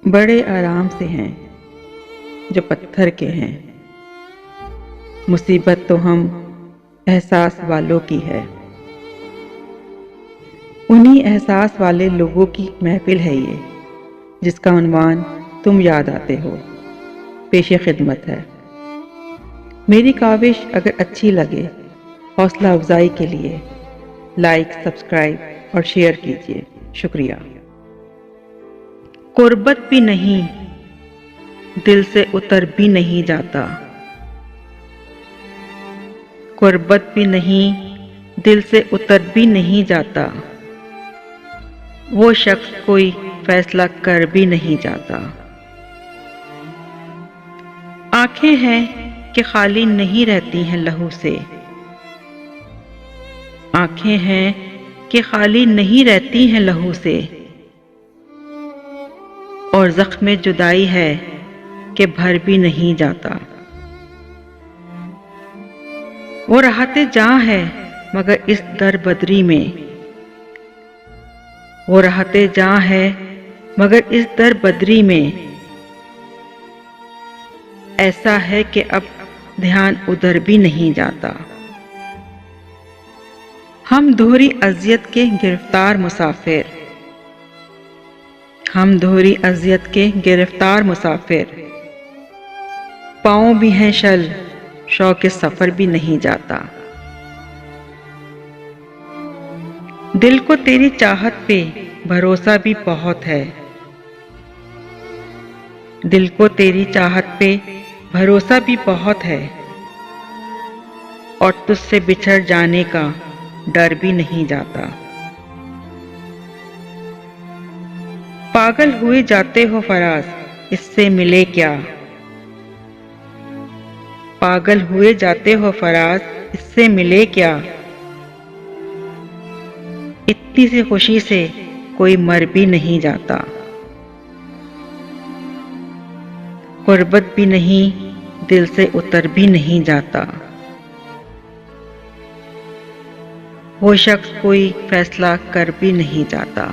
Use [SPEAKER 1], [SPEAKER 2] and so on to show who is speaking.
[SPEAKER 1] بڑے آرام سے ہیں جو پتھر کے ہیں، مصیبت تو ہم احساس والوں کی ہے۔ انہی احساس والے لوگوں کی محفل ہے یہ، جس کا عنوان تم یاد آتے ہو، پیش خدمت ہے۔ میری کاوش اگر اچھی لگے، حوصلہ افزائی کے لیے لائک، سبسکرائب اور شیئر کیجیے۔ شکریہ۔ قربت بھی نہیں، دل سے اتر بھی نہیں جاتا۔ قربت بھی نہیں، دل سے اتر بھی نہیں جاتا۔ وہ شخص کوئی فیصلہ کر بھی نہیں جاتا۔ آنکھیں ہیں کہ خالی نہیں رہتی ہیں لہو سے۔ آنکھیں ہیں کہ خالی نہیں رہتی ہیں لہو سے، اور زخم جدائی ہے کہ بھر بھی نہیں جاتا۔ وہ راحت جاں ہے مگر اس در بدری میں، وہ راحت جاں ہے مگر اس در بدری میں، ایسا ہے کہ اب دھیان ادھر بھی نہیں جاتا۔ ہم دوہری اذیت کے گرفتار مسافر، ہم دوہری اذیت کے گرفتار مسافر، پاؤں بھی ہیں شل، شوق سفر بھی نہیں جاتا۔ دل کو تیری چاہت پہ بھروسہ بھی بہت ہے، دل کو تیری چاہت پہ بھروسہ بھی بہت ہے، اور تجھ سے بچھڑ جانے کا ڈر بھی نہیں جاتا۔ پاگل ہوئے جاتے ہو فراز، اس سے ملے کیا؟ پاگل ہوئے جاتے ہو فراز، اس سے ملے کیا؟ اتنی سی خوشی سے کوئی مر بھی نہیں جاتا۔ قربت بھی نہیں، دل سے اتر بھی نہیں جاتا۔ وہ شخص کوئی فیصلہ کر بھی نہیں جاتا۔